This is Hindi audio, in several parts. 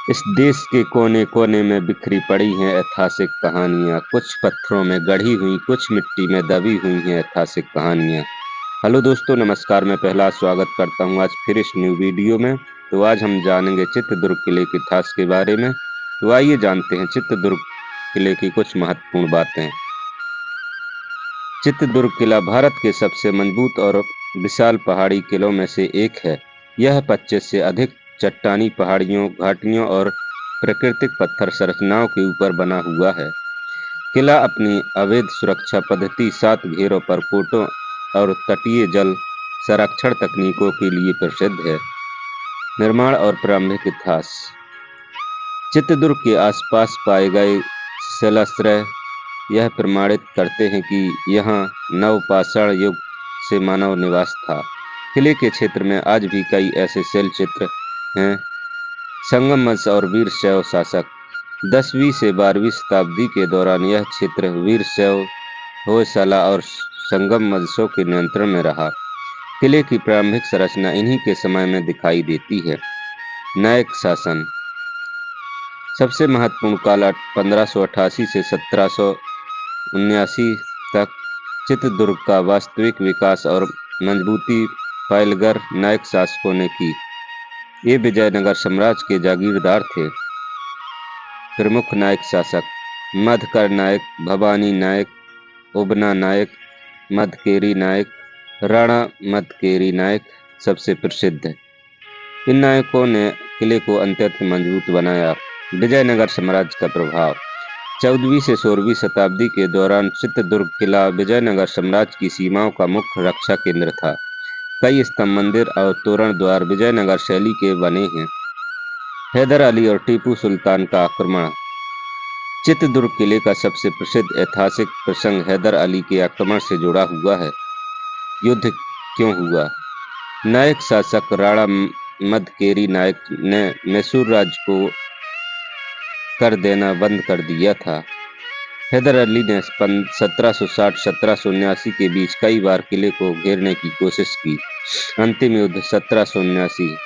इस देश के कोने कोने में बिखरी पड़ी हैं ऐतिहासिक कहानियाँ, कुछ पत्थरों में गढ़ी हुई, कुछ मिट्टी में दबी हुई हैं ऐतिहासिक कहानियाँ। हेलो दोस्तों, नमस्कार। मैं पहला स्वागत करता हूँ आज फिर इस न्यू वीडियो में। तो आज हम जानेंगे चित्रदुर्ग किले के इतिहास के बारे में। तो आइए जानते हैं चित्रदुर्ग किले की कुछ महत्वपूर्ण बातें। चित्रदुर्ग किला भारत के सबसे मजबूत और विशाल पहाड़ी किलों में से एक है। यह 25 से अधिक चट्टानी पहाड़ियों, घाटियों और प्राकृतिक पत्थर संरचनाओं के ऊपर बना हुआ है। किला अपनी अवैध सुरक्षा पद्धति, 7 घेरों पर कोटों और तटीय जल संरक्षण तकनीकों के लिए प्रसिद्ध है। निर्माण और प्रारंभिक इतिहास। चित्रदुर्ग के आसपास पाए गए शिलाश्रय यह प्रमाणित करते हैं कि यहाँ नवपाषाण युग से मानव निवास था। किले के क्षेत्र में आज भी कई ऐसे शैल चित्र हैं। संगम वंश और वीरशैव शासक। 10वीं से 12वीं शताब्दी के दौरान यह क्षेत्र वीरशैव, होयसाला और संगम वंशों के नियंत्रण में रहा। किले की प्रारंभिक संरचना इन्हीं के समय में दिखाई देती है। नायक शासन। सबसे महत्वपूर्ण काल 1588 से 1779 तक चित्रदुर्ग का वास्तविक विकास और मजबूती पायलगर नायक शासकों ने की। ये विजयनगर साम्राज्य के जागीरदार थे। प्रमुख नायक शासक: मधकर नायक, भवानी नायक, उबना नायक, मधकेरी नायक, राणा मधकेरी नायक सबसे प्रसिद्ध। इन नायकों ने किले को अत्यंत मजबूत बनाया। विजयनगर साम्राज्य का प्रभाव। 14वीं से 16वीं शताब्दी के दौरान चित्रदुर्ग किला विजयनगर साम्राज्य की सीमाओं का मुख्य रक्षा केंद्र था। कई स्तंभ, मंदिर और तोरण द्वार विजयनगर शैली के बने हैं। हैदर अली और टीपू सुल्तान का आक्रमण। चित्रदुर्ग किले का सबसे प्रसिद्ध ऐतिहासिक प्रसंग हैदर अली के आक्रमण से जुड़ा हुआ है। युद्ध क्यों हुआ? नायक शासक राणा मधकेरी नायक ने मैसूर राज्य को कर देना बंद कर दिया था। हैदर अली ने 1760-1779 के बीच कई बार किले को घेरने की कोशिश की। अंतिम युद्ध 1779।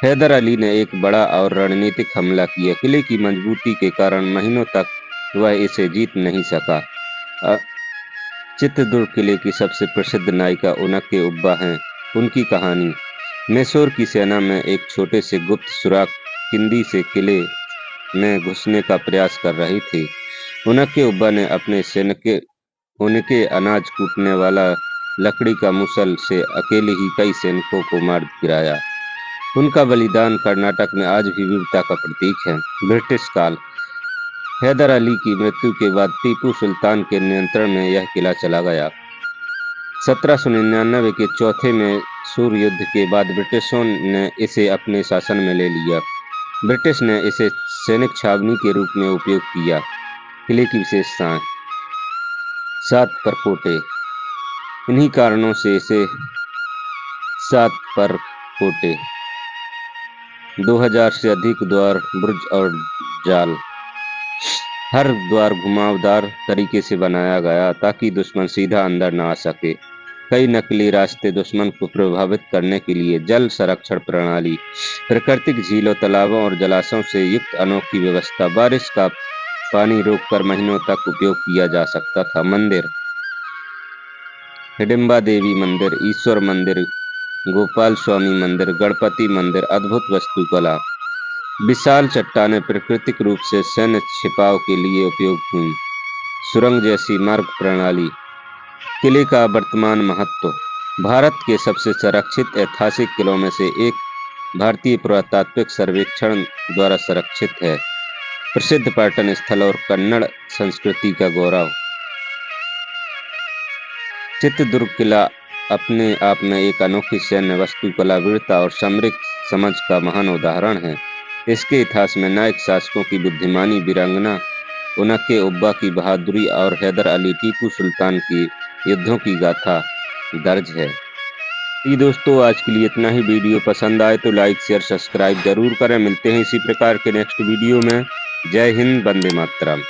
हैदर अली ने एक बड़ा और रणनीतिक हमला किया। किले की मजबूती के कारण महीनों तक वह इसे जीत नहीं सका। चित्रदुर्ग किले की सबसे प्रसिद्ध नायिका उनके उब्बा हैं। उनकी कहानी। मैसूर की सेना में एक छोटे से गुप्त सुराग किंदी से किले में घुसने का प्रयास कर रही थी। उनके उब्बा ने अपने सैनिक उनके अनाज कूटने वाला लकड़ी का मुसल से अकेले ही कई सैनिकों को मार गिराया। उनका बलिदान कर्नाटक में आज भी वीरता का प्रतीक है। ब्रिटिश काल। हैदर अली की मृत्यु के बाद टीपू सुल्तान के नियंत्रण में यह किला चला गया। 1799 के चौथे मैसूर युद्ध के बाद ब्रिटिशों ने इसे अपने शासन में ले लिया। ब्रिटिश ने इसे सैनिक छावनी के रूप में उपयोग किया। किले की विशेषताएं। 7 परकोटे। इन्हीं कारणों से इसे 7 परकोटे। 2000 से अधिक द्वार, बुर्ज और जाल। हर द्वार घुमावदार तरीके से बनाया गया ताकि दुश्मन सीधा अंदर न आ सके। कई नकली रास्ते दुश्मन को प्रभावित करने के लिए। जल संरक्षण प्रणाली। प्राकृतिक झीलों, तालाबों और जलाशयों से युक्त अनोखी व्यवस्था। बारिश का पानी रोककर महीनों तक उपयोग किया जा सकता था। मंदिर। हिडिंबा देवी मंदिर, ईश्वर मंदिर, गोपाल स्वामी मंदिर, गणपति मंदिर। अद्भुत वास्तुकला। विशाल चट्टानें प्राकृतिक रूप से सैन्य छिपाव के लिए उपयोग हुई। सुरंग जैसी मार्ग प्रणाली। किले का वर्तमान महत्व। भारत के सबसे संरक्षित ऐतिहासिक किलों में से एक भारतीय पुरातात्विक सर्वेक्षण द्वारा संरक्षित है। प्रसिद्ध पर्यटन स्थल और कन्नड़ संस्कृति का गौरव। चित्रदुर्ग किला अपने आप में एक अनोखी सैन्य वास्तुकला, वीरता और सामरिक समझ का महान उदाहरण है। इसके इतिहास में नायक शासकों की बुद्धिमानी, वीरांगना उनके उब्बा की बहादुरी और हैदर अली, टीपू सुल्तान की युद्धों की गाथा दर्ज है। ये दोस्तों, आज के लिए इतना ही। वीडियो पसंद आए तो लाइक, शेयर, सब्सक्राइब जरूर करें। मिलते हैं इसी प्रकार के नेक्स्ट वीडियो में। जय हिंद, वंदे मातरम।